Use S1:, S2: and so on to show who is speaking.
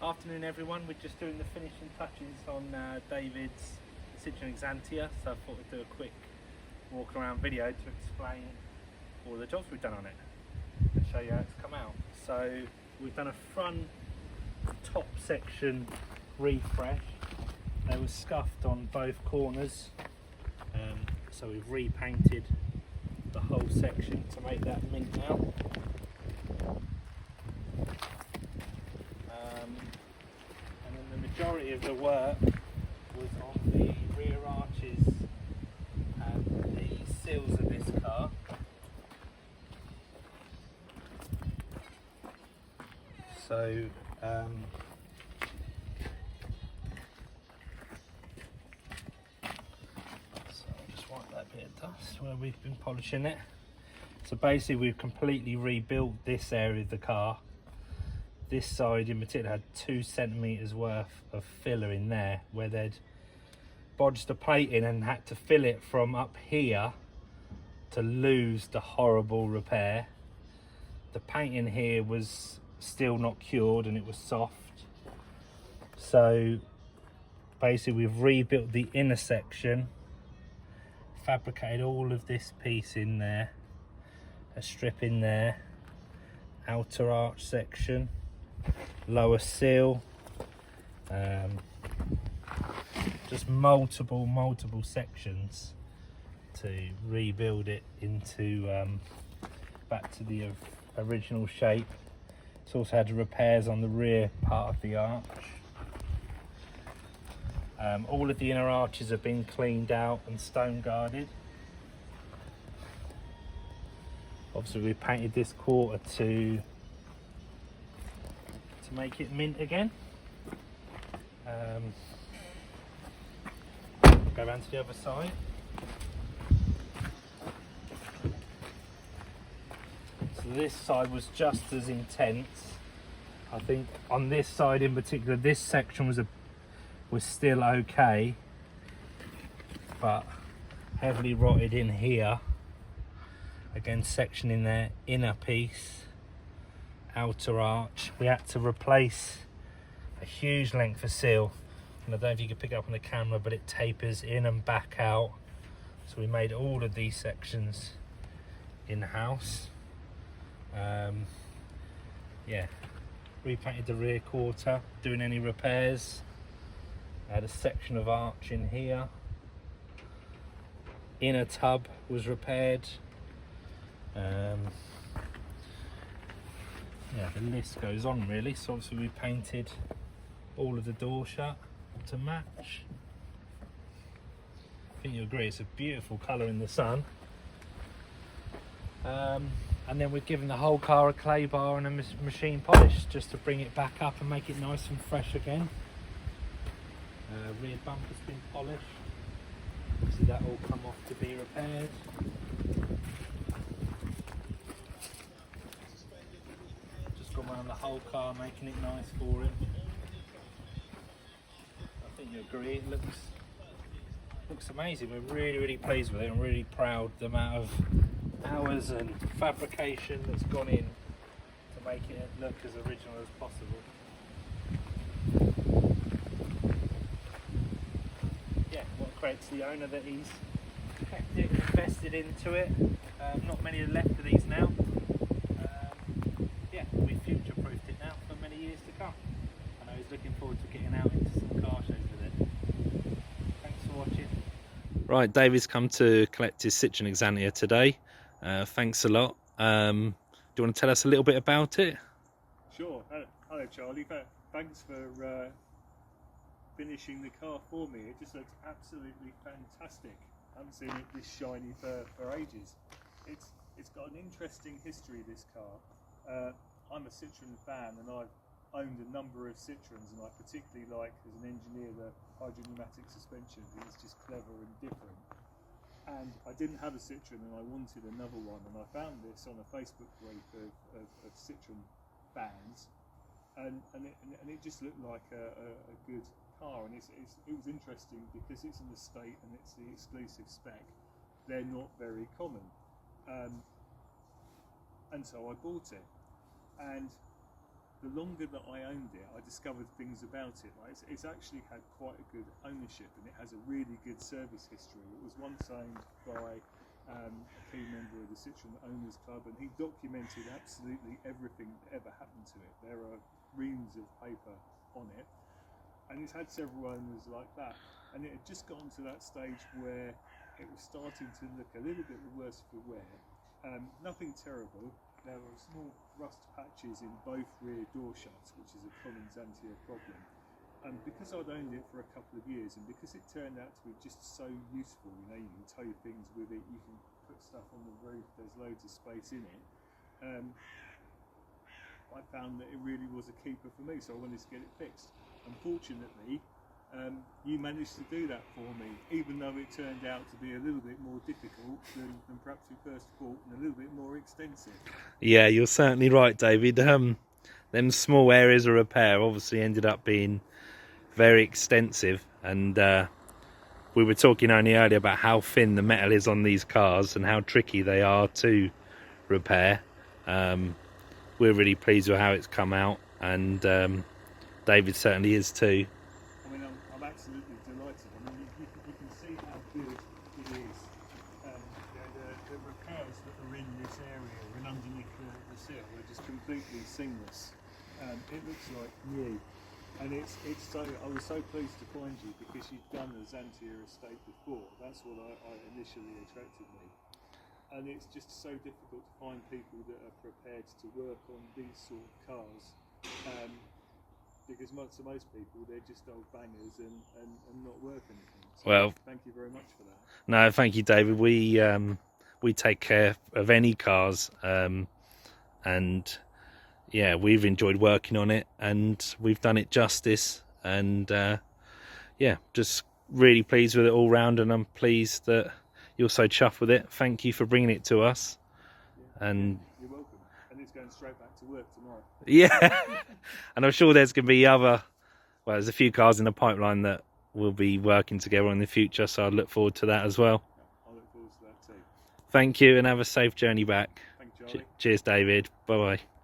S1: Afternoon everyone, we're just doing the finishing touches on David's Citroen Xantia, so I thought we'd do a quick walk around video to explain all the jobs we've done on it and show you how it's come out. So we've done a front top section refresh. They were scuffed on both corners, so we've repainted the whole section to make that mint now. And then the majority of the work was on the rear arches and the sills of this car. So I'll just wipe that bit of dust where we've been polishing it. So basically we've completely rebuilt this area of the car. This side in particular had 2 centimetres worth of filler in there where they'd bodged the plate in and had to fill it from up here to lose the horrible repair. The paint in here was still not cured and it was soft. So basically we've rebuilt the inner section, fabricated all of this piece in there, a strip in there, outer arch section, lower sill, just multiple sections to rebuild it into back to the original shape. It's also had repairs on the rear part of the arch. All of the inner arches have been cleaned out and stone guarded. Obviously we painted this quarter to make it mint again. Go around to the other side. So this side was just as intense. I think on this side in particular, this section was still okay, but heavily rotted in here. Again, section in there, inner piece, outer arch. We had to replace a huge length of sill, and I don't know if you can pick it up on the camera, but it tapers in and back out. So we made all of these sections in-house. Yeah, repainted the rear quarter, doing any repairs. I had a section of arch in here. Inner tub was repaired. Yeah, the list goes on really. So obviously we painted all of the door shut to match. I think you agree it's a beautiful colour in the sun. And then we've given the whole car a clay bar and a machine polish just to bring it back up and make it nice and fresh again. Rear bumper's been polished. Obviously that all come off to be repaired. Just gone around the whole car making it nice for him. I think you agree, it looks amazing. We're really pleased with it. I'm really proud the amount of hours and fabrication that's gone in to make it look as original as possible. Yeah, what credit to the owner that he's kept it, invested into it. Not many are left of these now. Yeah, we future-proofed it now for many years to come. I know he's looking forward to getting out into some car shows with it. Thanks for watching. Right, David's come to collect his Citroen Xantia today. Thanks a lot. Do you want to tell us a little bit about it?
S2: Sure. Hello Charlie. Thanks for finishing the car for me. It just looks absolutely fantastic. I haven't seen it this shiny for ages. It's got an interesting history, this car. I'm a Citroen fan and I've owned a number of Citroens, and I particularly like, as an engineer, the hydropneumatic suspension. It's just clever and different. And I didn't have a Citroen and I wanted another one, and I found this on a Facebook group of Citroen fans, and it just looked like a good car, and it was interesting because it's an estate and it's the exclusive spec. They're not very common, and so I bought it. And the longer that I owned it, I discovered things about it. Like it's actually had quite a good ownership, and it has a really good service history. It was once owned by a key member of the Citroen Owners Club, and he documented absolutely everything that ever happened to it. There are reams of paper on it, and it's had several owners like that. And it had just gotten to that stage where it was starting to look a little bit worse for wear. Nothing terrible. There were small rust patches in both rear door shuts, which is a common Xantia problem. And because I'd owned it for a couple of years, and because it turned out to be just so useful, you know, you can tow things with it, you can put stuff on the roof, there's loads of space in it. I found that it really was a keeper for me, so I wanted to get it fixed. Unfortunately, you managed to do that for me, even though it turned out to be a little bit more difficult than perhaps we first thought, and a little bit more extensive.
S1: Yeah, you're certainly right, David. Them small areas of repair obviously ended up being very extensive, and we were talking only earlier about how thin the metal is on these cars and how tricky they are to repair. We're really pleased with how it's come out, and David certainly is too.
S2: I mean, I'm absolutely delighted. I mean, you can see how good it is. The repairs that are in this area and underneath the sill are just completely seamless. It looks like new, and it's so. I was so pleased to find you because you've done a Xantia estate before. That's what I initially attracted me, and it's just so difficult to find people that are prepared to work on these sort of cars. Because most people, they're just old bangers and not worth anything. So
S1: Well,
S2: thank you very much for that.
S1: No, thank you, David. We take care of any cars, and yeah, we've enjoyed working on it, and we've done it justice, and yeah, just really pleased with it all round, and I'm pleased that you're so chuffed with it. Thank you for bringing it to us.
S2: Yeah,
S1: and
S2: you're welcome. And it's going straight back to work tomorrow.
S1: Yeah, and I'm sure there's going to be there's a few cars in the pipeline that we'll be working together in the future, so I look forward to that as well.
S2: Yeah, I look forward to that too.
S1: Thank you, and have a safe journey back.
S2: Thank you, Charlie.
S1: Cheers, David. Bye-bye.